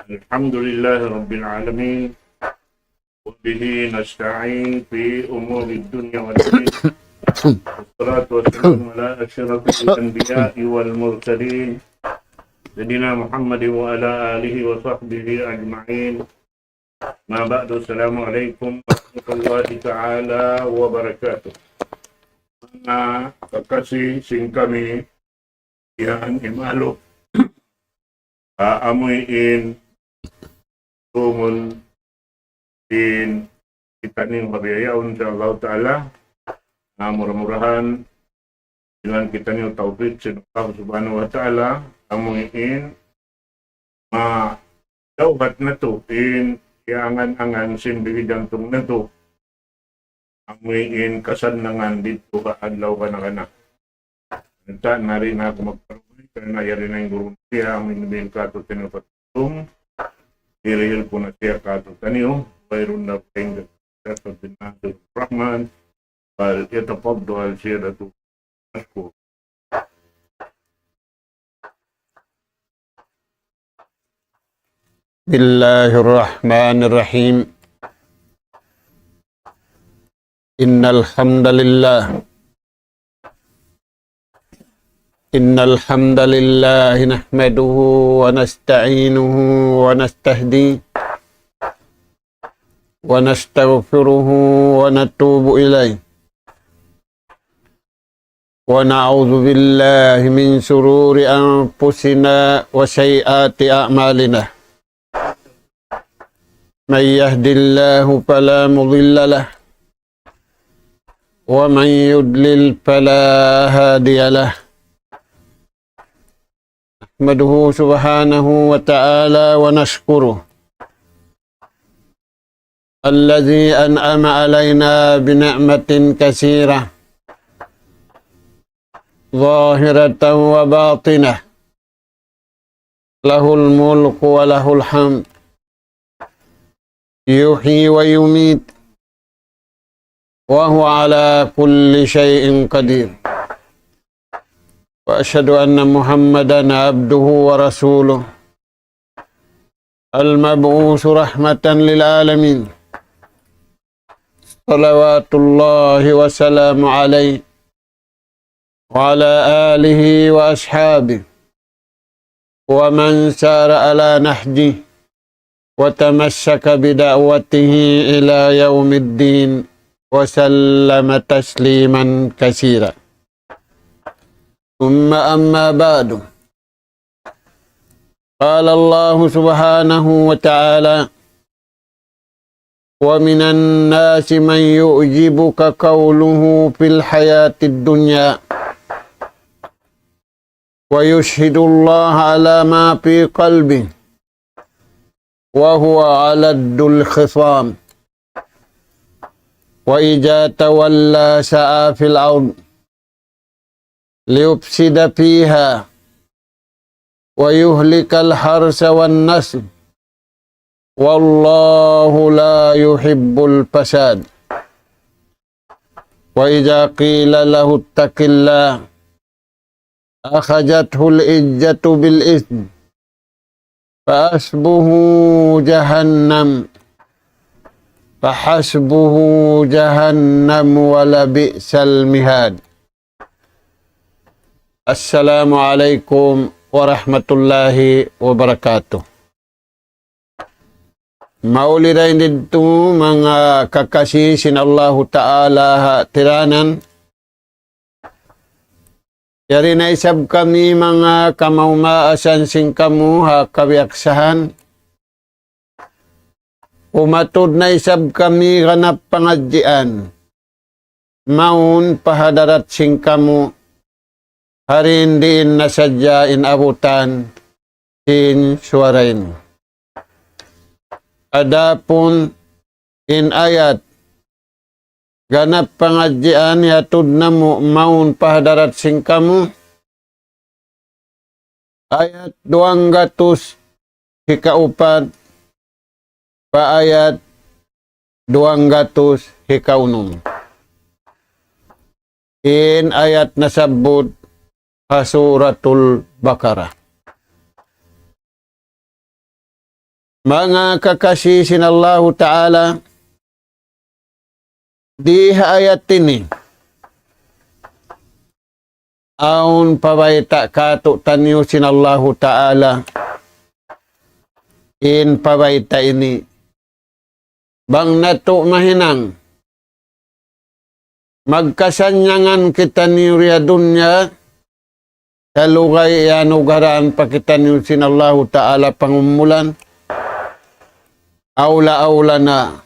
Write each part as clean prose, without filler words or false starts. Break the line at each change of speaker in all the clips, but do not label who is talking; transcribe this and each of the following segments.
الحمد لله رب العالمين وبه نستعين في أمور الدنيا والدين والصلاة والسلام على أشرف الأنبياء والمرسلين سيدنا محمد وعلى آله وصحبه أجمعين. ما بعد، السلام عليكم ورحمة الله تعالى وبركاته. Mga kakasing kami, yan imalo, aamuin, tumon, din, kita ning mabiyayaon sa Allah Ta'ala, na murah-murahan, ilan kita niyo taufik sa Allah Subhanahu wa Ta'ala, amuin, dawhat na to, iangan-angan sinbigidang tong na to, amuin kasanangan dito ka adlaw ka na kana. Nagta na rin ako magparuloy, kaya nayari na yung guru siya, amin nabihin ka ito tinapatulong, irihil po na siya ka ito taniyo, mayroon na pahinggan sa Binatul Rahman, bal yatapabdo al-siyada ito ako.
Bismillahirrahmanirrahim. Innal hamdalillah nahmaduhu wa nasta'inuhu wa nastahdi wa nastaghfiruhu wa natubu ilayh wa na'udzu billahi min shururi anfusina wa sayyiati a'malina. Man yahdihillahu fala mudilla lahu ومن يضلل فلا هادي له. نحمده سبحانه وتعالى ونشكره الذي أنعم علينا بنعمة كثيرة ظاهرة وباطنة، له الملك وله الحمد، يحيي ويميت وهو على كل شيء قدير. وأشهد أن محمدًا عبده ورسوله المبعوث رحمة للعالمين، صلوات الله وسلامه عليه وعلى آله وأصحابه ومن سار على نهجه وتمسك بدعوته إلى يوم الدين وسلم تسليما كثيرا. ثم أما بعد، قال الله سبحانه وتعالى: ومن الناس من يعجبك قوله في الحياة الدنيا ويشهد الله على ما في قلبه وهو ألد الخصام وإذا تولى سعى في الأرض ليفسد فيها ويهلك الحرث والنسل والله لا يحب الفساد. وإذا قيل له اتق الله أخذته العزة بالإثم فحسبه جهنم ولبئس المهاد. Assalamu alaikum warahmatullahi wabarakatuh. Maulidain dito mga kakasisin Allah Ta'ala tiranan. Yari na isab kami mga kamaumaasan sing kamu ha kawiaksahan. Umatod na isab kami ganap pangadjian. Maun pahadarat sing kamu. Harin diin nasadya in abutan in suarain. Adapun in ayat ganap pangadjian yatud namu maun pahadarat sing kamu. Ayat 200 hikaupat paayat 200 hikaunum. In ayat nasabut Suratul Baqarah. Mga kakasisin Allah Ta'ala, di ayat ini, aun pabaita kato tanyo sin Allah Ta'ala, in pabaita ini, bang nato mahinang, magkasanyangan kita niyo riya dunya, sa lugay yanugaraan pa kita niyo sin Allah Ta'ala pangumulan, aula-aula na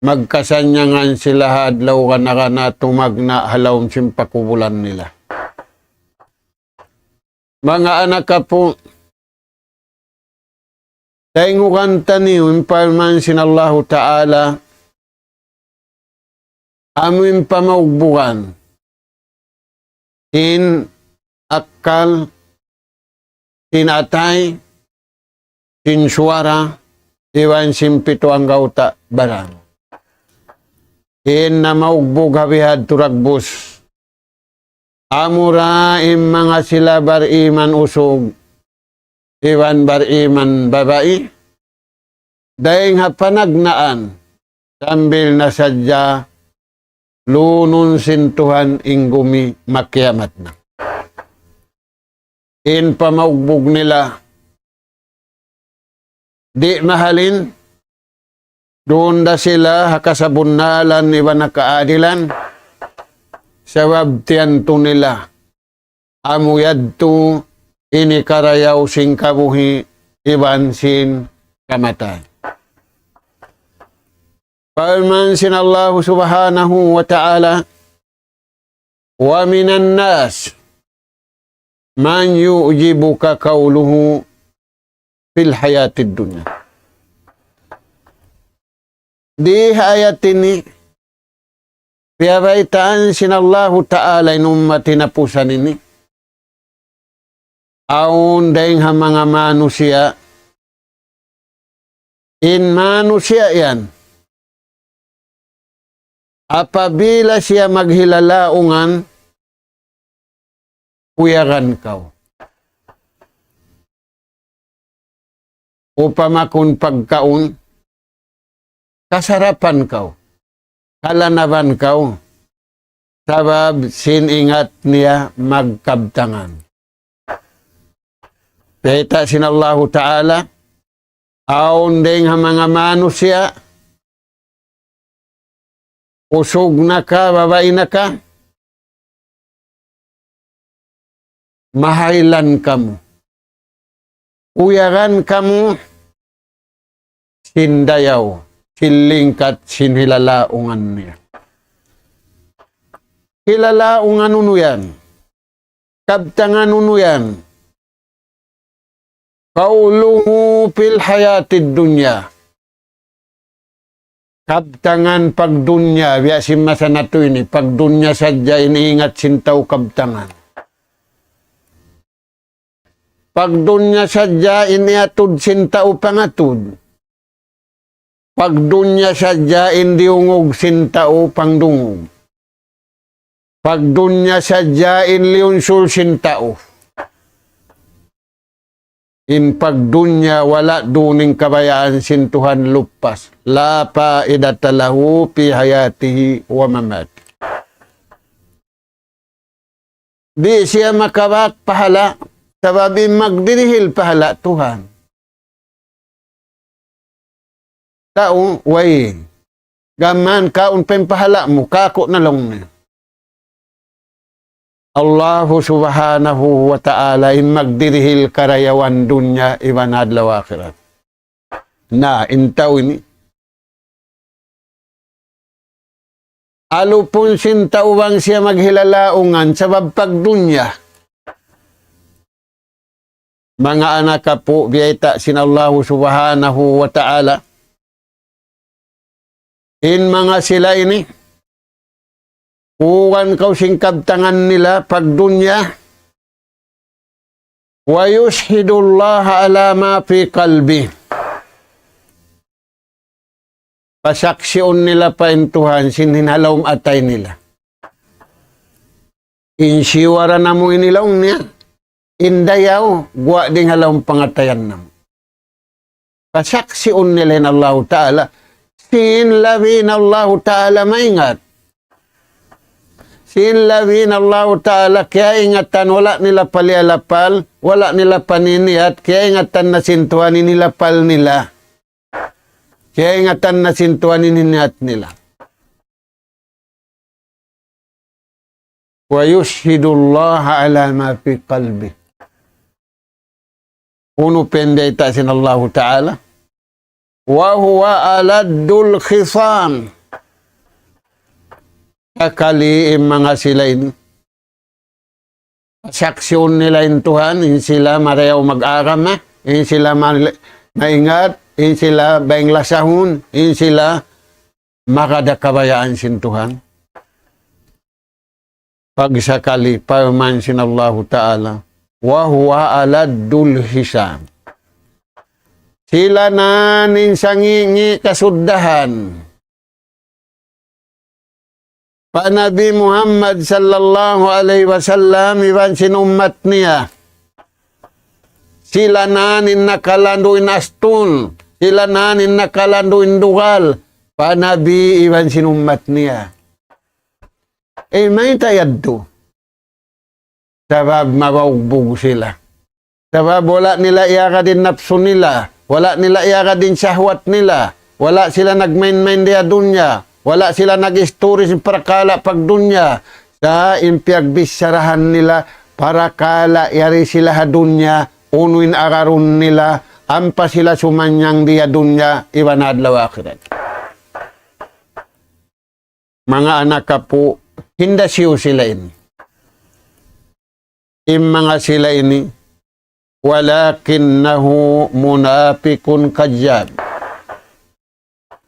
magkasanyangan sila hadlaw ka na tumagna halawm simpakubulan nila. Mga anak ka po, taingukan taniyo, impalman sin Allah Ta'ala, amin pamaugbukan, in akal, in atay, in suara, iwan simpito ang gauta barang. In na maugbog habihad turagbus. Amura im mga sila bariman usog. Iwan bariman babae. Dahil nga panagnaan. Sambil na sadya lunun sintuhan ingumi makiamat na. In pamaugbog nila. Di mahalin, doon da sila hakasabunalan iba na kaadilan, sabab tiyanto nila, amuyad to inikarayaw sing kabuhi, iban sin kamatay. Palman sin Allah subhanahu wa ta'ala, wa minan nas, man yu'jibuka kauluhu, fil hayatid dunya. Di ayat ini piyabaitaan sinallahu ta'ala inummati na pusan ini. Aun daing ha mga manusia. In manusia yan. Apabila siya maghilalaungan, kuyagan kau. Upamakun pagkaon, kasarapan kau, kalanaban kau, sabab siningat niya magkabtangan. Kita sinallahu ta'ala, aun ding ha mga manusia, usog na ka, babae na ka, mahailan kamu. Uyagan kamu, sindayaw, silingkat, sinhilalaungan niya. Hilalaungan uno yan. Kabtangan uno yan. Kauluhu fil hayatid dunya. Kabtangan pagdunya, biyasin masa na to ini, pagdunya sadya iniingat sintaw kabtangan. Pagdunya sadya iniatud sintao pangatud. Pagdunya sadya indiungog sintao pangdungog. Pagdunya sadya inliunsul sintao. In pagdunya wala duning kabayaan sintuhan lupas. La paidatalahu pi hayatihi wa mamati. Di siya makawak pahala. Sabab magdirihil pahala Tuhan. Tao, way. Gaman kaun pahala mo, kako na lang na. Allah subhanahu wa ta'ala in magdirihil karayawan dunya iban adlaw akhirat. Na, intaw ini. Alupon sintawang siya maghilalaungan sabab pagdunya. Mga anak ka po, biyayta sinallahu subhanahu wa ta'ala. In mga sila ini, kuwan kau singkabtangan nila pagdunya. Wa yushhidullaha ala ma fi qalbi. Pasaksiyon nila paintuhan, sinhinalawm atay nila. Insiwara na mo inilaong niya. Indayaw, guwa ding halawang pangatayan na mo. pasaksiun nila Allah Ta'ala, sin labin Allah Ta'ala maingat. Sin labin Allah Ta'ala, kaya ingatan, wala nila palialapal, wala nila paniniat, kaya ingatan na sintuan nilapal nila. Kaya ingatan na sintuan niniat nila. Wa yushhidullaha ala ma fi qalbi. Uno pende ita sin Allah Ta'ala. Wa huwa aladdul khisam. Kakali mga sila ini. Saksyon nila in Tuhan, in sila marayaw mag-arama, in sila maingat, in sila baing lasahun, in sila makadakabayaan sin Tuhan. Pag sakali, paman sin Allah Ta'ala, wa huwa aladdul hisam. Sila na ninsangingi kasuddahan. Pa Nabi Muhammad sallallahu alaihi wasallam iban sinummat niya. Sila na nakalanduin astun. Sila na nakalanduin dugal. Pa Nabi iban sinummat niya. May tayaddo. Sabab mabaugbog sila. Sabab wala nila iyaka din napso nila. Wala nila iyaka din syahwat nila. Wala sila nagmain-main dia dunya. Wala sila nag-story sa parakala pagdunya. Sa impiagbisarahan nila parakala yari sila hadunya. Unuin araron nila. Ampa sila sumanyang dia dunya. Iwan adlaw akhirat. Mga anak ka po, hindi siyo sila ini. Mga sila ini, walakinnahu munapikun kajab.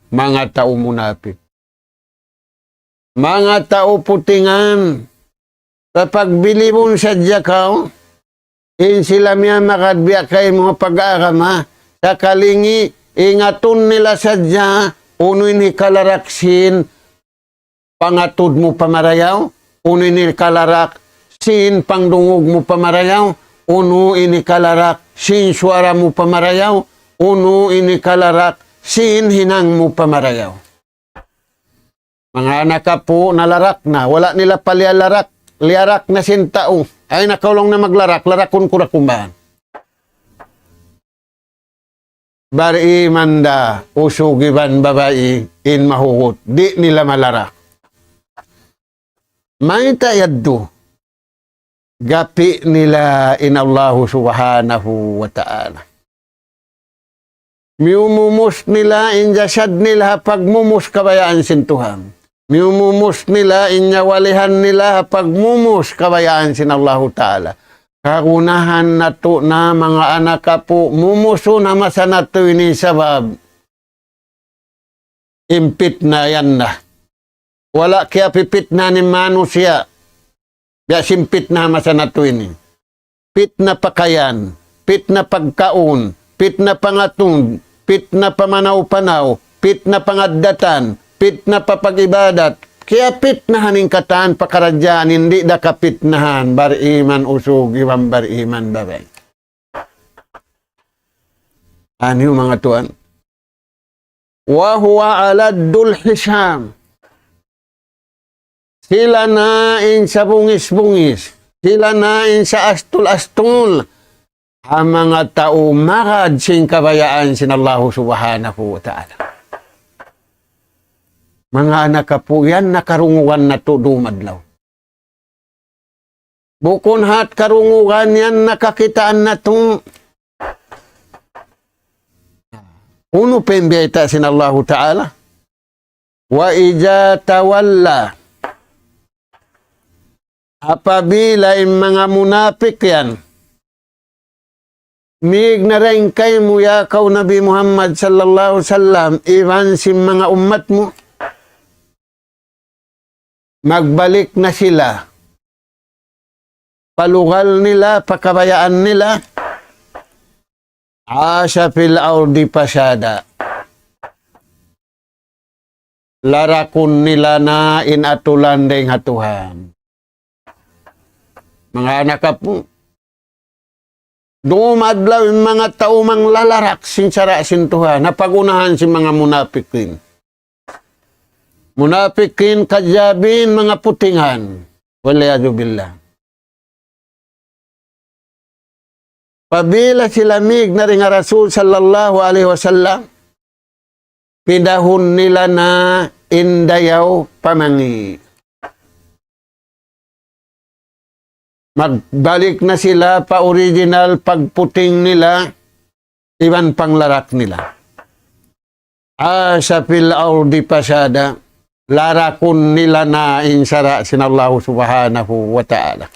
Mga tao munapik. Mga tao putingan. Kapag bilibon sa diyakaw, in sila miya makadbiya kay mga pag-aarama. Sa kalingi, ingatun nila sa diya, unuin ni kalaraksin, pangatud mo pamarayaw, unuin ni kalarak, sin pangdungog mo pamarayaw, uno ini kalarak, sin suara mo pamarayaw, uno ini kalarak, sin hinang mo pamarayaw. Mga anak ka po, nalarak na. Wala nila palialarak. Liarak na sintao. Ay nakaulong na maglarak. Larakon ko na kumbahan. Bari manda, usugiban babae, in mahugot. Di nila malarak. May tayaddo. Gapi nila in Allah subhanahu wa ta'ala. Miumumus nila, in jasad nila, pagmumus kabayaan sintuhan. Miumumus nila, inyawalihan nila, pagmumus kabayaan sin Allah Ta'ala. Kagunahan na to na mga anak ka po, mumuso na masana to ini sabab. Impit na yan na. Wala kaya pipit na ni manusia. Biya simpit na masana to ini. Pit na pakayan, pit na pagkaon, pit na pangatong, pit na pamanaw-panaw, pit na pangadatan, pit na papag-ibadat, kaya pit na haning kataan pakaradyan, hindi da kapitnahan, bariman usog, iwan bariman babay. Ano yung mga tuan? Wa huwa aladdul hisam. Sila na in sa bungis-bungis, sila na in sa astul-astul, ang mga tao makad sing kabayaan sin Allah subhanahu wa ta'ala. Mga anak ka po yan, nakarunguan na to dumadlaw. Bukon hat karunguan yan, nakakitaan na to. Uno pembiyata sin Allah Ta'ala. Wa ija tawalla. Apabila yung mga munapik yan, mig na rin kay mo yakaw Nabi Muhammad sallallahu sallam, iwan si mga umat mo. Magbalik na sila. Palugal nila, pakabayaan nila. Asya fil ardi pasada. Larakun nila na inatulan ding hatuhan. Mga anak ka po, dumadlaw yung mga tao mang lalarak sin sara sin Tuhan, napagunahan si mga munafikin. Munafikin, kajabin, mga putingan. Waliyadu billah. Pabila sila mig na rin nga Rasul sallallahu alaihi wasallam, pidahon nila na indayaw pamangi. Magbalik na sila pa original pagputing nila, iban panglarak nila. Asa fil ardi pasada, larakun nila na insara sinallahu subhanahu wa ta'ala.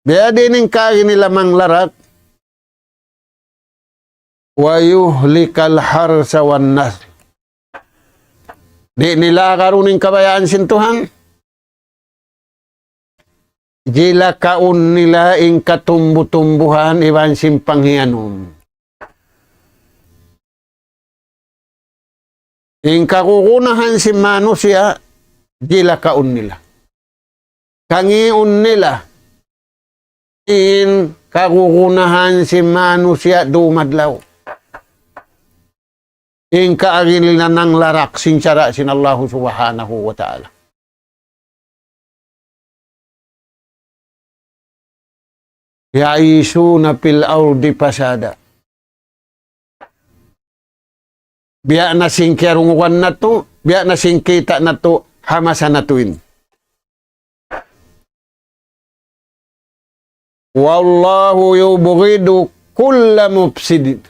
Biya din kaya nila manglarak, wa yuhlikal harsa wan nasl. Di nila karuning kabayaan sintuhan. Jila kaun nila ing katumbu-tumbuhan iwan simpang hiyanum. Ing kakukunahan si manusia, jila kaun nila. Kangiun nila, in kakukunahan si manusia dumadlaw. Ing kaagin nila nang larak sinsara sinallahu subhanahu wa ta'ala. Yaisuna fil ardi pasada. Biya na singkirunguan na to, biya na singkita na to, hamasa na tuin. Wallahu yubghidu kulla mufsidin.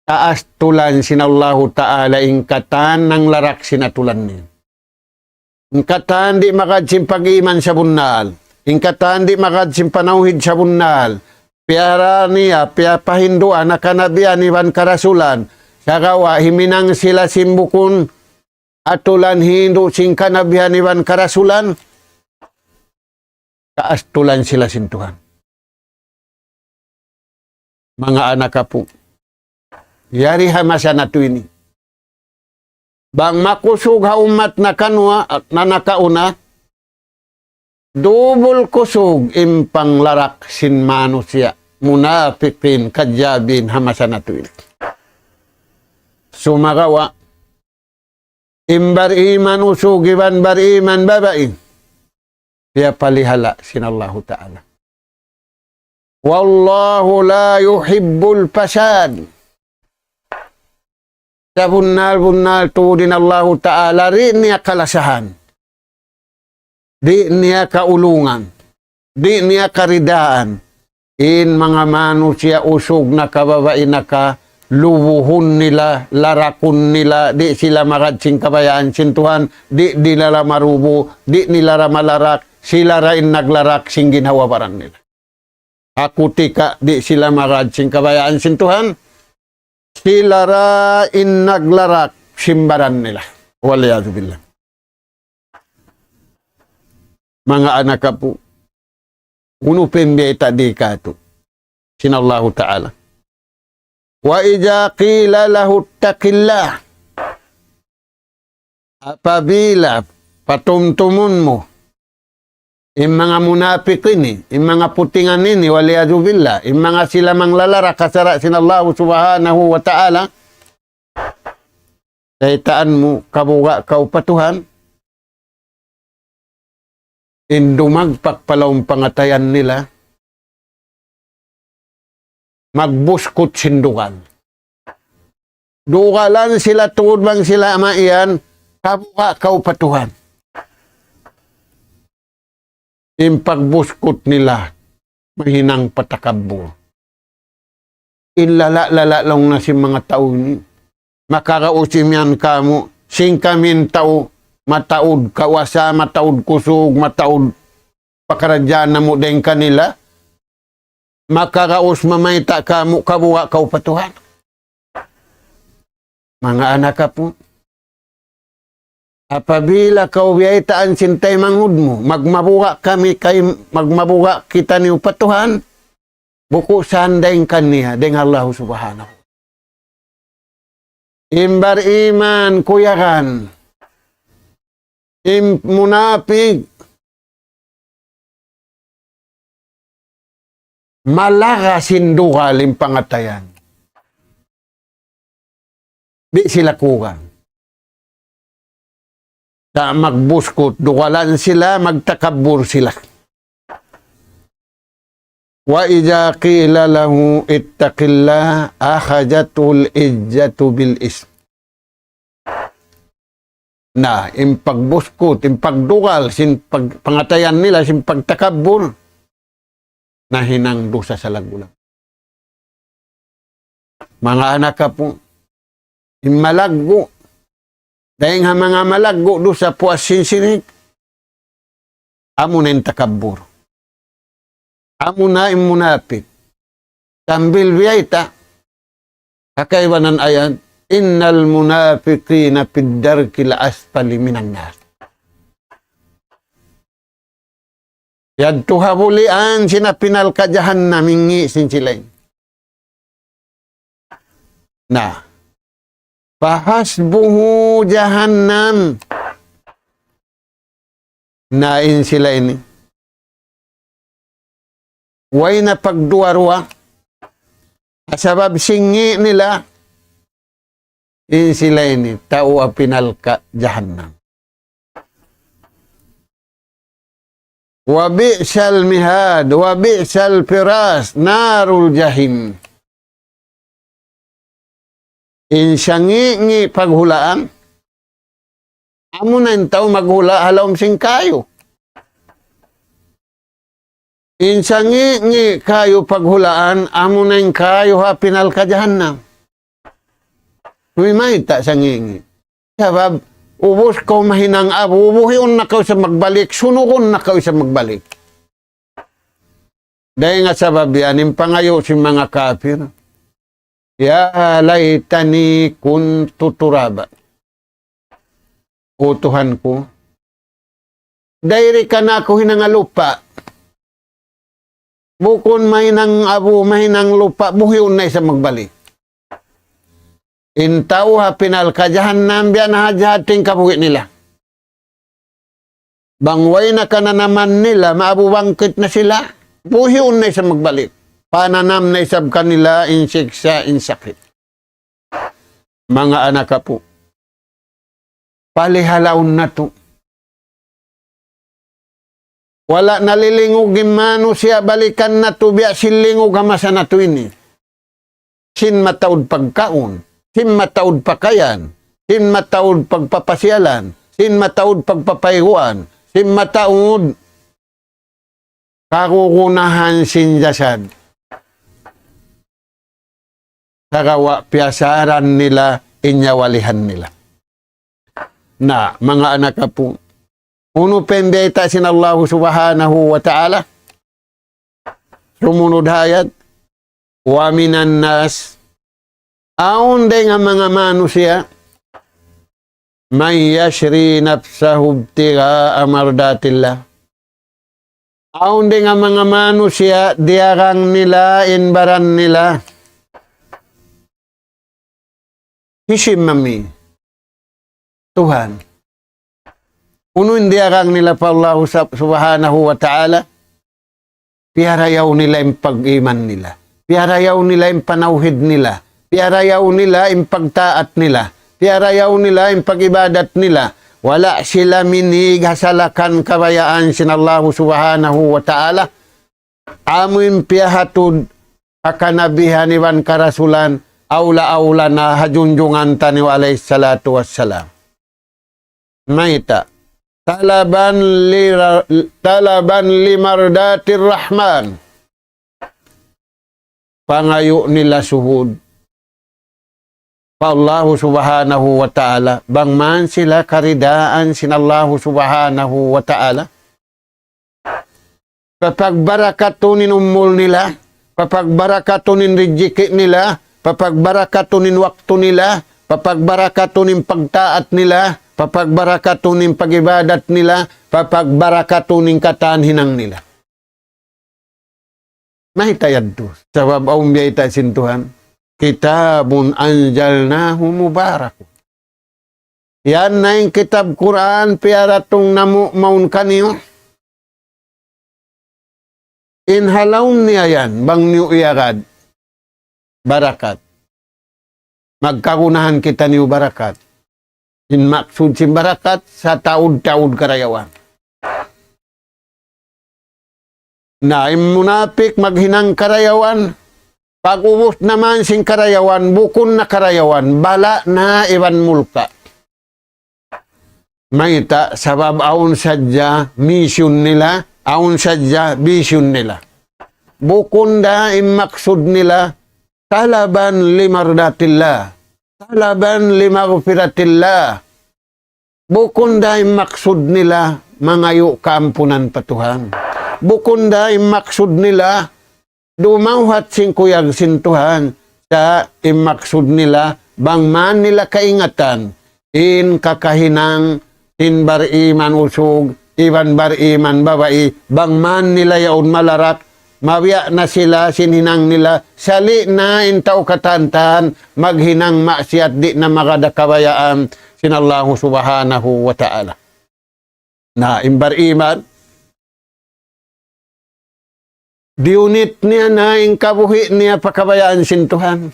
Taas tulan sinallahu ta'ala ingkatan ng larak sinatulan niya. Ingkatan di makadsim pag-iman sa bunal. Ingkatan di makadsim panauhid sa bunal. Piara niya, piapahinduan na kanabian iwan karasulan. Sakawa, himinang sila simbukun atulan hindu sing kanabian iwan karasulan. Kaastulan sila sintuhan. Mga anak kapu. Yari hamasa na to ini. Bang makusug ha umat na kanwa na nakauna, dubol kusug impang larak sin manusia, munafikin, kajabin, hamasa na to ini. Sumagawa, imbar iman usug, iban bar iman babain. Dia palihala sinallahu ta'ala. Wallahu la yuhibbul fasad. Sa bunal-bunal tudin Allah Ta'ala, rin niya kalasahan. Di niya kaulungan. Di niya karidaan. In mga manusia usog na kababain na ka, lubuhun nila, larakun nila, di sila makadsing kabayaan sintuhan, di nila marubo, di nila malarak, sila rain naglarak sing ginawabaran nila. Ako tika, di sila makadsing kabayaan sintuhan, sila rain naglarak simbaran nila. Waliyadu billah. Mga anak po, uno pembeta di kato, sinallahu ta'ala. Wa ija qila lahu taqillah. Apabila patumtumun mo, yung mga munafik ini, yung mga putingan ini, waliyadu billah, yung mga sila manglalara kasara sinallahu subhanahu wa ta'ala, kaitaan mo, kabuga kau patuhan, indumagpakpalawang pangatayan nila, magbuskot sindukan. Dukalan sila tuod bang sila maiyan, kabuka kau patuhan. Yung pagbuskot nila, mahinang patakabo. Inlala-lala lang na si mga tao ni. Makakausim yan kamo, sing kamin tao, mataod kawasa, mataod kusog, mataod pakaradyan na mo din kanila. Makakaus mamayta kamo, kabuha kau patuhan. Mga anak ka po, apabila kau biyaitaan sintay mangud mo, magmabuha kami kay magmabuha kita ni upatuhan, buku sandaing kaniya deng Allah subhanahu. Imbar iman kuyakan, munafik, Malakasin dukaling pangatayan. Di sila kugang. Sa magbuskot, dukalan sila, magtakabur sila. Wa idza qila lahu ittaqillah akhajatul izzatu bil ism. Na impagbuskot, impagdukal, pangatayan nila, pagtakabur, na hinang dusa sa lagulang. Mga anak ka po, malaggo. Dahil nga mga malaggo do sa puas sinsinig, amo na yung takabur. Amo na yung munapit. Sambil biyayta, kakaiwanan ayan, innal munafiqina fid darkil asfali minan nar. Yadto habulian sinapinal ka jahannam mingi sinsilain. Na, fahasbuhu jahannam. Nain sila ini. Way na pagduwarwa. Asabab singi nila. In sila ini. Tao apinal ka jahannam. Wa bi'sal mihad. Wa bi'sal firas. Narul jahim. Insangi paghulaan. Amo na yung tao maghula halawm sing kayo. Insangi kayo paghulaan. Amo na yung kayo hapinal ka jahannam. May ta sangi. Sabab, ubos ko mahinang abo. Ubuhiyon na kayo sa magbalik. Sunukon na kayo sa magbalik. Dahil nga sabab yan, yung pangayo si mga kafir. Ya laitani kuntu turaba. O Tuhan ko, dairi ka na ako hinangalupa. Bukon mahinang abo, mahinang lupa, buhiyon na isa magbalik. Intaw ha pinal ka jahannam biyan na hajating kabuhi nila. Bangway na ka na naman nila, maabubangkit na sila, buhiyon na isa magbalik. Pananam na isab kanila insiksa insakit. Mga anak ka po, palihalaon na to. Wala nalilingugin mano siya, balikan na to, biya silingog hamasa na to ini. Sin mataod pagkaon, sin mataod pakayan, sin mataod pagpapasyalan, sin mataod pagpapayuan, sin mataod kakukunahan sin jasad. Kagawa piyasaran nila, inyawalihan nila. Na, mga anak ka po, uno pendeta sin Allah subhanahu wa ta'ala, sumunod hayat, wa minan nas, aon de nga mga manusia, may yashri nafsahu btiga amardatillah. Aon de nga mga manusia, diarang nila, inbaran nila, hisim mami, Tuhan. Uno hindi arang nila pa Allah subhanahu wa ta'ala, piarayaw nila yung pag-iman nila, piarayaw nila yung panawhid nila, piarayaw nila yung pagtaat nila, piarayaw nila yung pag-ibadat nila, wala sila minig hasalakan kabayaan sin Allah subhanahu wa ta'ala, amin piyahatod kakanabihan iwan karasulan, aula-aula na hajunjungan tani wa alayhi salatu wassalam. Maita, talaban limardatir rahman. Pangayo nila suhud. Pa Allah subhanahu wa ta'ala, bangman sila karidaan sin Allah subhanahu wa ta'ala. Kapag barakatunin umul nila, kapag barakatunin rijiki nila, papagbarakatunin waktu nila, papagbarakatunin pagtaat nila, papagbarakatunin pagibadat nila, papagbarakatunin katanhinang nila. Mahitayad to. Sabab aum biyayta sintuhan, kitabun anjalnahu mubarak. Yan na yung kitab Quran, piaratong namu maun kaniyo. inhalaw niya yan, bang niyo iyagad, barakat. Magkagunahan kita niyo barakat. Maksud si barakat sa taud-taud karayawan. Na munapik maghinang karayawan, pag-ubos naman sing karayawan, bukon na karayawan, bala na iwan mulka. Maita, sabab aun sadya mission nila, aun sadya vision nila. Bukon da imaksud nila, talaban limardatillah, talaban limagfiratillah. Bukon da imaksud nila, mangayo kaampunan patuhan. Bukon da imaksud nila, dumawhat sing kuyag sintuhan, sa imaksud nila, bangman nila kaingatan, in kakahinang, in bar iman usog, iban bar iman babae, bangman nila yaon malarak, mabiya na sila, sinhinang nila, sali na intaw katantan, maghinang maksiat di na makadakabayaan, sinallahu subhanahu wa ta'ala. Na imbar iman, diunit niya na ingkabuhi niya pakabayaan sintuhan.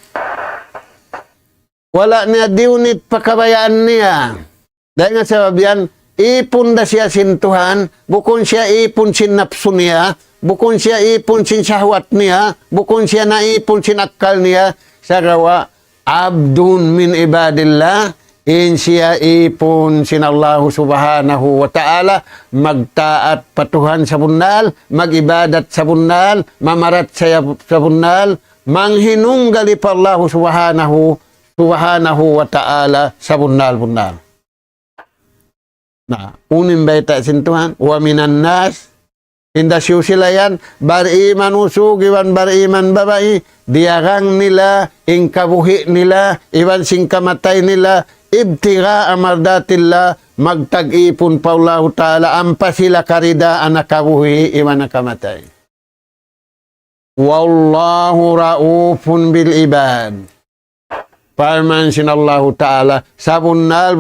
Wala niya diunit pakabayaan niya. Dahil nga sa babiyan, ipon na siya sintuhan, bukon siya ipon sinapso niya, bukon siya ipon sin syahwat niya, bukon siya naipon sin akal niya, sa gawa, abdun min ibadillah, in siya ipon sin Allah subhanahu wa ta'ala, magtaat patuhan sa bunal, magibadat sa bunal, mamarat sa bunal, manghinunggali pa Allah subhanahu wa ta'ala sa bunal-bunal. Nah, unin baita sintuhan, wa minan nas, indasyo sila yan, bariman usog, iwan bariman babae, diarang nila, ingkabuhi nila, iwan singkamatay nila, ibtiga amardatillah, magtag-ipon pa Allah ta'ala, ampa sila karida, anakabuhi, iwan nakamatay. Wallahu raufun bil ibad. Parman sinallahu ta'ala, sa bunal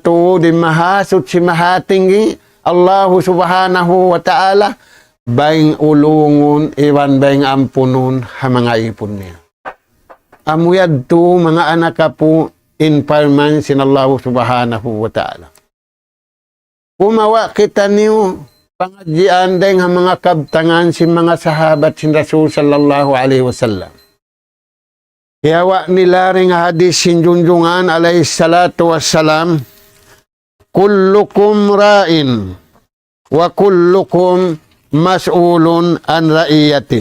to, di mahasot si mahatinggi, Allahu subhanahu wa ta'ala, baing ulungon, iwan baing ampunon, ha mga ipon niya. Amuyad to, mga anak ka po, in parman sinallahu subhanahu wa ta'ala. Umawa kita niyo, pangadjian dahil mga kabtangan si mga sahabat sin Rasul sallallahu alaihi wasallam. Yawa nila ring hadis sinjunjungan alaihi salatu wassalam, kullukum ra'in wa kullukum mas'ulun an ra'iyati.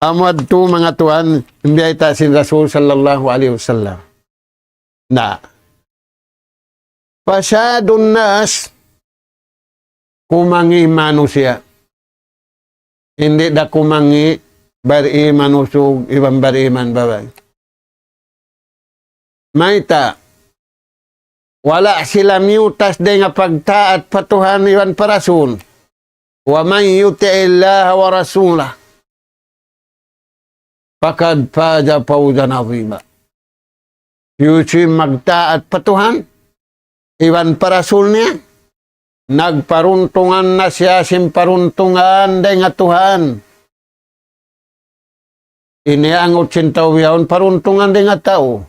Amad tu mga tuan, imbiyata sin Rasul sallallahu alaihi wasallam. Na, pasyadun nas, kumangi manusia. Hindi da kumangi bariman usog, ibang bariman babay. Maita, wala sila miutas de nga pagtaat patuhan iwan parasun. Wa man yuti'illaha wa rasulah, fakad faza fawzan azima. Yusi magtaat patuhan, iwan parasul niya, nagparuntungan na siya simparuntungan de nga Tuhan. Ini ang 80 yaon, paruntungan din nga tao.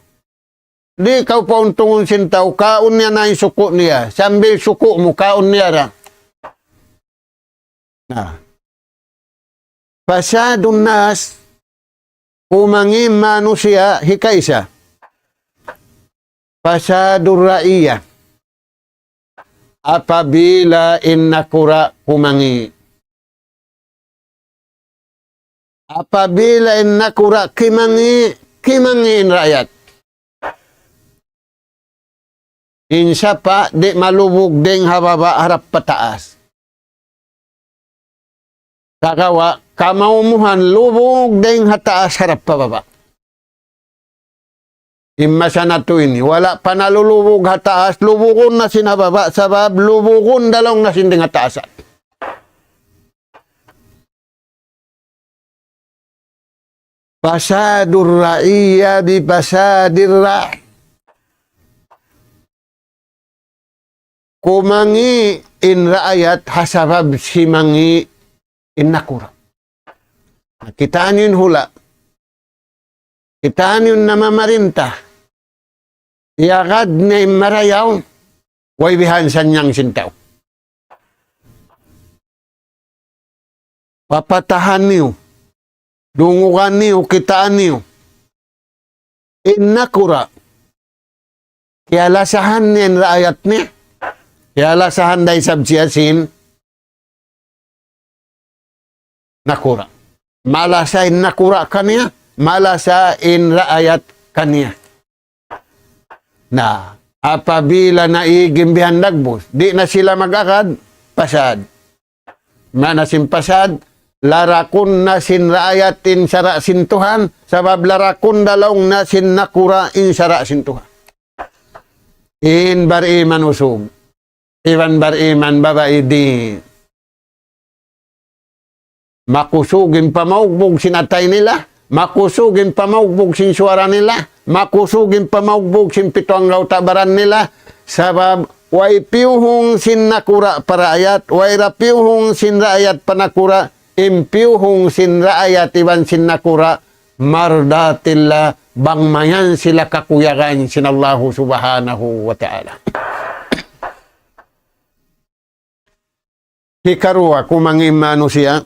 Di kau pauntungan sin tao, kaon niya na yung suko niya. Sambil suko mo, kaon niya ra. Nah. Pasyadun nas, kumangi manusia, hikay siya. Pasyadur raiya. Apabila innakura kumangi. Apabila innakura kimangin rakyat. Insya pa di malubog ding hababa harap pataas. Kagawa kamaumuhan lubog ding hataas harap pababa. Imma siya na to ini. Wala pa nalulubog hataas, lubugon na sinababa, sabab lubugon dalong na sinding hataasan. Pasadur ra'iyya bi pasadir ra'. kumangi in raayat hasabab si mangi in nakura. Kitaan yun hula. Kitaan yun namamarinta. Iagad na marayaw, way bihansan niyang sintaw. Papatahan niyo. Dungukan niyo, kitaan niyo. In nakura. Kaya lasahan niya in raayat niya. Kaya lasahan day sabsiyasin nakura. Malasa in nakura kaniya, malasa in raayat kaniya. Na apabila naigimbihan nagbus, di na sila magakad, pasad. Manasim pasad, larakun na sin raayat in sara sintuhan, sabab larakun dalawng na sin nakura in sara sintuhan. In bariman usog. Iwan bariman babae di. Makusugin pamaugbog sinatay nila. Makusugin pamaugbog sin suara nila. Makusugin pamaugbog sin pituang tabaran nila. Sabab, way piuhong sin nakura paraayat. Way rapiuhong sin raayat panakura. Impiuhong sin raayat iwan sin nakura. Mardatilla bangmayan sila kakuyakan sin Allah subhanahu wa ta'ala. Hikarua kumangimano siya.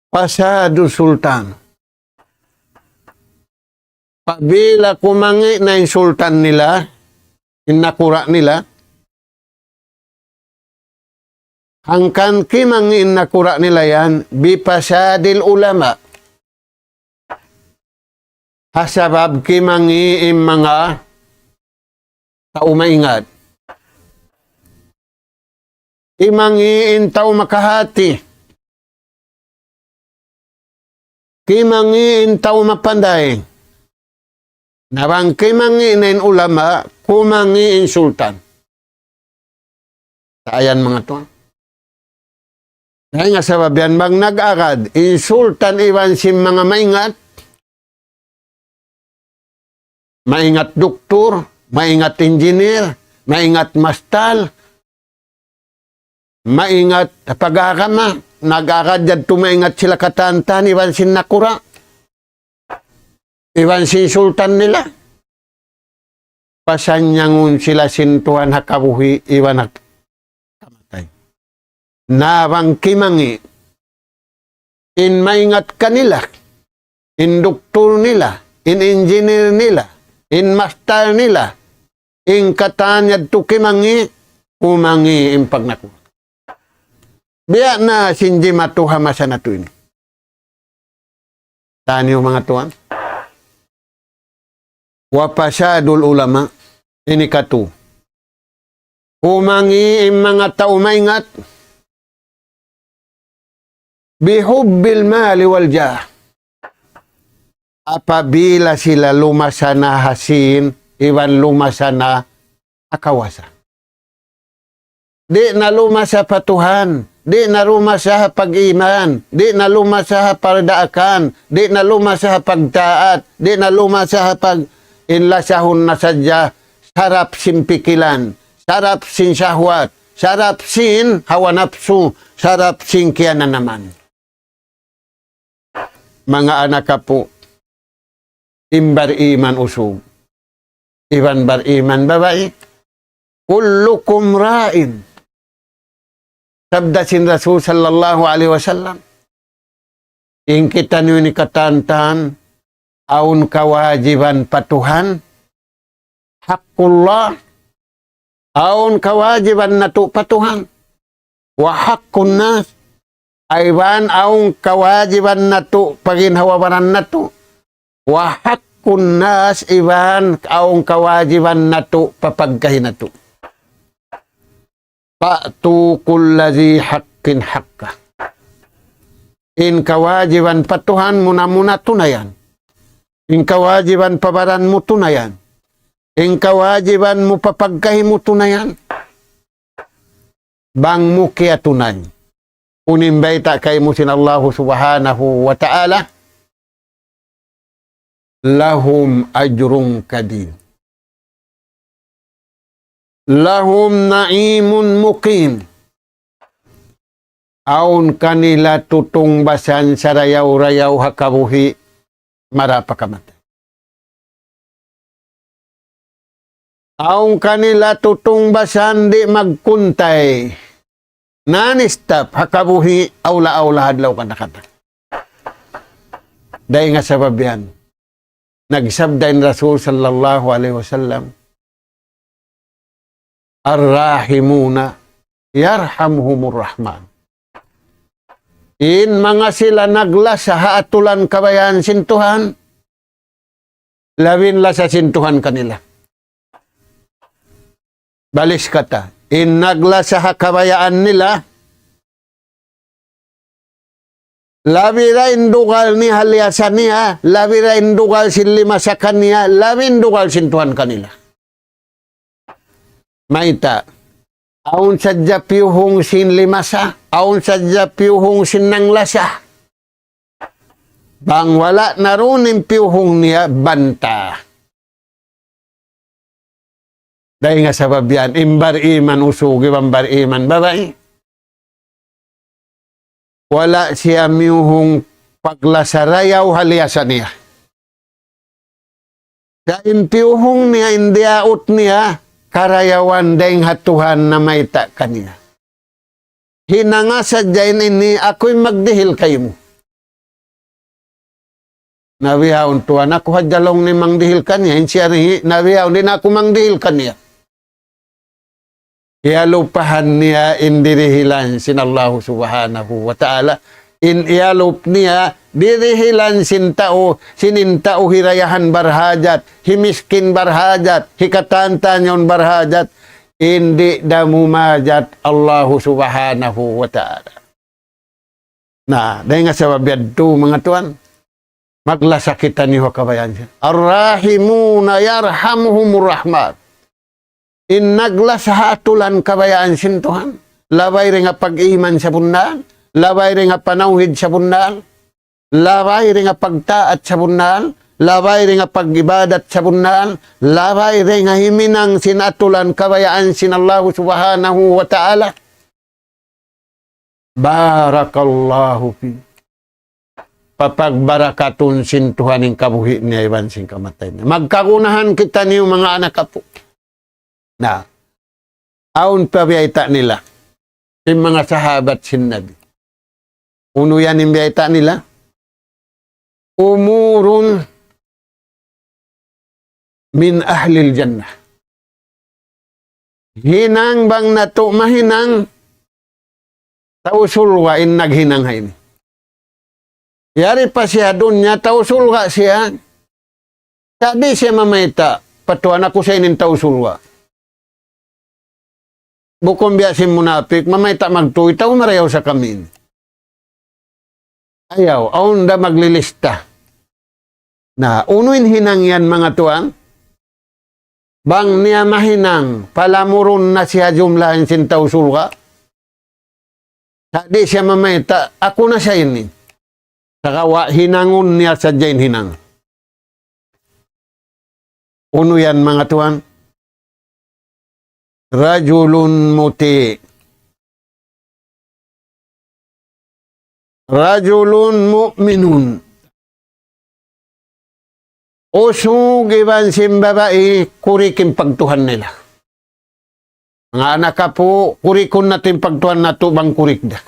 Pasado sultan. Pabila kumangi na yung sultan nila, inakura nila, hangkan kimangi inakura nila yan, bipasadil ulama. Hasabab kimangi yung mga tao maingat. Imangiin tao makahati. Kimangiin tao mapanday. Narang kimangiin ulama, kumangiin sultan. Ayan mga to. Dahil nga sababian, mag nag-agad, insultan iwan si mga maingat. Maingat doktor, maingat engineer, maingat mastal, maingat pag-agama, nag-agad tumaingat sila katantan, iwan sin nakura, iwan si sultan nila. Pasanyangun sila sintuan hakabuhi, iwan kamatay. Nawang kimangi, in maingat kanila, in doktor nila, in engineer nila, in master nila, in katanyad tu kimangi, kumangi in pagnakura. Biya na sinji matuha masa na to ini. Tani yung mga tuan. Wapasadul ulama. Ini katu. Kumangi yung mga tao maingat. Bihubbil mali wal jah. Apabila sila lumasa na hasin, iwan lumasa na akawasa. Di na lumasa patuhan. Di na lumasa pag-iman, di na lumasa pagdaakan, di na lumasa pagtaat, di na lumasa pag-inlasahon na sadya, sarap sin pikilan, sarap sin syahwat, sarap sin hawa nafsu, sarap sin kiyanan naman. Mga anak ka po, imbar iman usog, iban bar iman babae, kullukum ra'in. Sabda sin Rasul sallallahu alaihi wasallam. Ingkitan yun ni katantan, aun kawajiban patuhan, hakullah, aun kawajiban natu patuhan, wa hakun nas, aywan aun kawajiban natu paginhawabaran natu, wa hakun nas, iwan aun kawajiban natu papagkahin natu. Pa'tu kullazi haqqin haqqa. In kawajiban patuhan muna tunayan. In kawajiban pabaran mo tunayan. In kawajiban mo papagkahi mo tunayan. Bang mo kaya tunay. Unimbay ta kay mo sin Allah subhanahu wa ta'ala. Lahum ajrung kadir. lahum naimun mukim. Aun kanila tutungbasan sa rayaw-rayaw hakabuhi, marapakamatay. Aun kanila tutungbasan di magkuntay, nanistap hakabuhi, awla-awla hadlaw ka nakata. Dahil nga sabab yan, nagsabdain Rasul sallallahu alaihi wasallam, Ar-Rahimuna yarhamhumur Rahman. In mga sila naglas sa haatulan kabayan sintuhan, lawin la sa sintuhan kanila. Balis kata, in naglas sa kabayaan nila, labira indugal ni haliasan niya, labira indugal silima sa kanya, labin indugal sintuhan kanila. Maita, aun sadya piyuhong sin limasa, aun sadya piyuhong sin nanglasa. Bang wala na runin piyuhong niya, banta. Dahil nga sabab yan, imbar iman usugi, bambar iman babae. Wala siya miyuhong paglasarayaw haliasan niya. Sa impiyuhong niya, indiaut niya, karayawan dahing hatuhan na maita kaniya. Hinanga sa dyan ini, ako'y magdihil kayo mo. Nabihaon tuwan, ako hadjalong ni mangdihil kaniya, insyari, nabihaon din ako mangdihil kaniya. Ialupahan niya indirihilan sin Allah subhanahu wa ta'ala. In ialup niya, dirihilan sintao, sinintao hirayahan barhajat, himiskin barhajat, hikatantanyon barhajat, hindi damumajat Allah subhanahu wa ta'ala. Nah, dahil nga sa wabiyadto mga tuan, maglasakitan niyo kabayan siya. Ar-Rahimuna yarhamhumur Rahman. In naglasahatulan kabayaan sintuhan, labay rin nga pag-iman sa bundaan, labay rin nga panawid sa bundaan, labay rin nga pagtaat sa bundaan, labay rin nga pag-ibadat sa bundaan, labay rin nga himinang sinatulan kabayaan sin Allah subhanahu wa ta'ala. Barakallahu fi. Papagbarakatun sintuhan ng kabuhi niya iban sing kamatay niya. Magkagunahan kita niyo mga anak apo. Na, aun pa biyayta nila, yung mga sahabat sin Nabi. Uno yan yung biyayta nila. Umurun min ahlil jannah. Hinang bang nato mahinang, tausulwa in naghinang haini. Yari pa siya doon niya, tausulwa siya. Sabi siya mamayta, patuan ako sa inin tausulwa. Bukong biyasin munapik, mamay tak magtuwi, tao marayaw sa kamin. Ayaw, aun da maglilista. Na, unuin hinang yan mga tuang, bang niya mahinang, palamurun na siya jumlahin sintaw sulka. Di siya mamay, ako na siya ini. Sakawa, hinangun niya sa jain hinang. Uno yan mga tuang, Rajulun muti. Rajulun mu'minun. Usug iban simbabai, kurikin pagtuhan nila. Mga anak ka po, kurikon natin pagtuhan na to bang kurik da.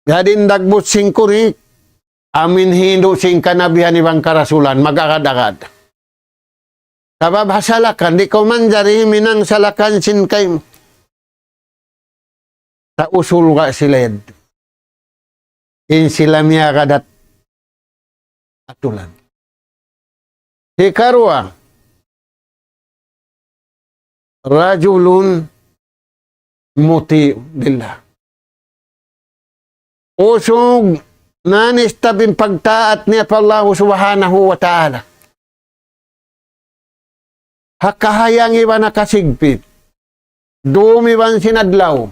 Gadin dagbot sing kurik, amin hindu sing kanabihan ibang karasulan, magakad-akad. Sabab hasalakan, di ko manjari minang salakan sin kay mo. Sa usul ka silid. In sila miya kadat atulan. Hikarwa, rajulun muti billah. Usog nanistabing pagtaat niya pa Allah subhanahu wa ta'ala. Hakahayang iba nakasigpit. Dumiban sinadlaw.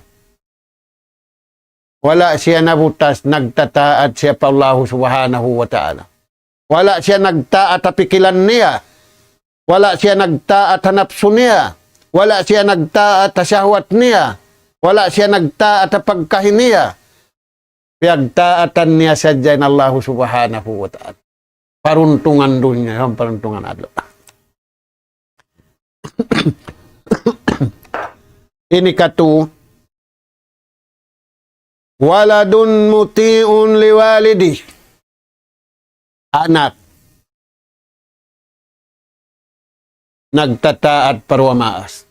Wala siya nabutas, nagtataat siya pa Allah subhanahu wa ta'ala. Wala siya nagtaat apikilan niya. Wala siya nagtaat hanapso niya. Wala siya nagtaat sa syahwat niya. Wala siya nagtaat sa pagkahin niya. Piyagtaatan niya sadya ng Allah subhanahu wa ta'ala. Paruntungan doon niya. Yung paruntungan adlo. Ini katu. Waladun muti'un liwalidi. Anak. Nagtataat parwamaas.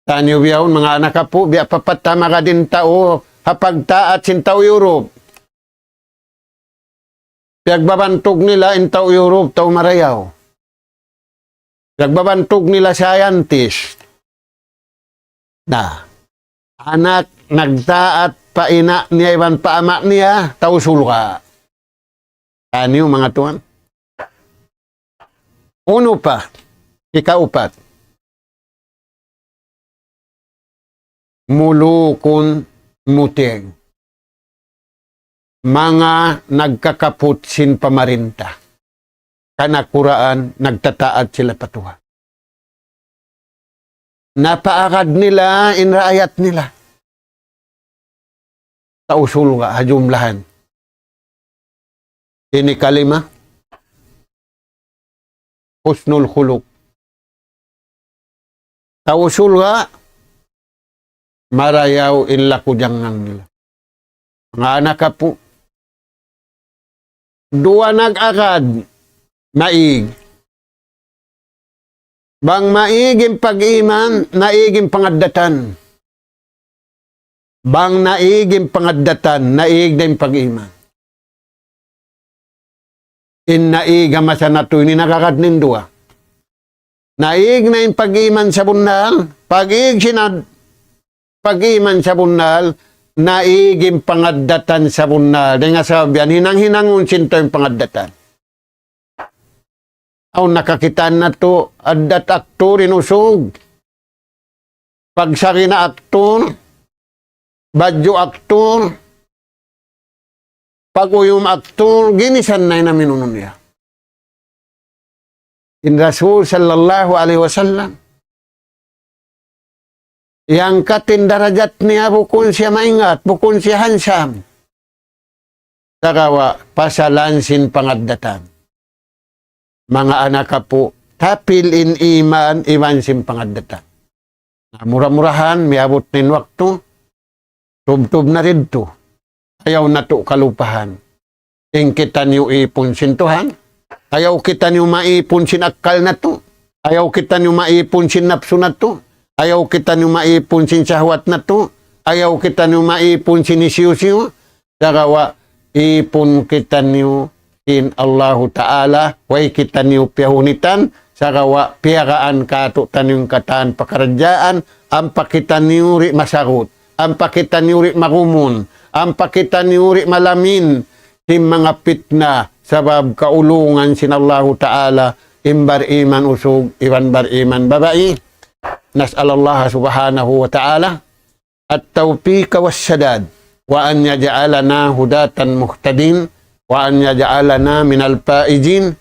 Tanyo biyahon, mga anak ka po, biya papatama ka din tao, hapagtaat sin tao Europe. Piagbabantog nila in tao Europe, tao Marayaw. Piagbabantog nila scientist. Na, anak, nagtaat paina niya, iban paama niya, tao sulka. Tanyo mga tuan. Uno pa, ikaupat. Mulukun muting. Mga nagkakaput sin pamarinta. Kanakuraan, nagtataad sila patuha. Napaakad nila, inraayat nila. Tausul nga, hajumlahan. Ini kalima. Husnul khuluq. Tausul nga, marayaw illa kujangang nila. Mga anak ka po, dua nag-akad, maig. Bang maiging pag-iman, naiging pangadatan. Bang naiging pangadatan, naig na yung pag-iman. In naiga masanato, ini nakakad nindua. Naig na yung pag-iman sa bundal, pag-iman sa bundal, naiging pangadatan sa bundal. Dahil nga sabihan, hinang-hinangun sinto yung pangadatan. Aw nakakitaan na to, adat aktor inusog. Pagsari na aktor, badyo aktor, pag-uyum aktor, ginisan na yung minunon niya. In Rasul sallallahu alaihi wasallam, yang katin darajat niya bukun siya maingat, bukun siya hansam. Sakawa, pasalansin pangadatan. Mga anak ka po, tapil in iman, imansin pangadatan. Murah-murahan, miabot nin waktu, tub-tub na rin to. Ayaw na to kalupahan. Ing kita niyo ipon sintuhan. Ayaw kita niyo maipon sinakal na to. Ayaw kita niyo maipon sinapso na to. Ayaw kita niyo maipon sin syahwat na to. Ayaw kita niyo maipon sin isiyo-siyo. Darawa, ipon kita niyo in Allahu Ta'ala. Way kita niyo piyahunitan. Sarawa, piyagaan kato taniyong kataan pakaradyaan. Ang pakita niyo ri masagot. Ang pakita niyo ri marumun. Ang pakita niyo ri malamin. Yung mga pitna sabab kaulungan sin Allahu Ta'ala. Imbar iman usog, iwan bar iman babai. Nas'alallah subhanahu wa ta'ala at-tawfiq was-sadad wa an yaj'alana hudatan muhtadin wa an yaj'alana minal faizin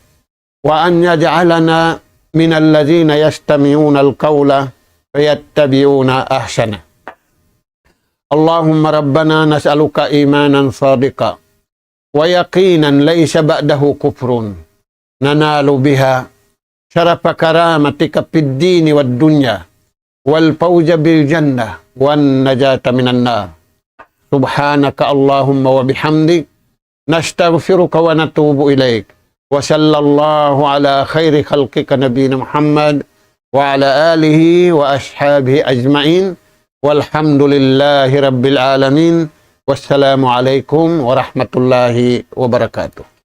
wa an yaj'alana minal ladzina yastami'una al-qawla fayattabi'una ahsana. Allahumma rabbana nas'aluka imanan sadiqa wa yaqinan laysa ba'dahu kufrun nanalu biha syarafa karamatika fid dini wad dunya wal fawza bil jannah wan najata minan nar. Subhanaka Allahumma wa bihamdik nastaghfiruka wa natubu ilaik. Wa sallallahu ala khairi khalqika nabiyina Muhammad wa ala alihi wa ashabihi ajma'in. Walhamdulillahi rabbil alamin. Wassalamu alaikum warahmatullahi wabarakatuh.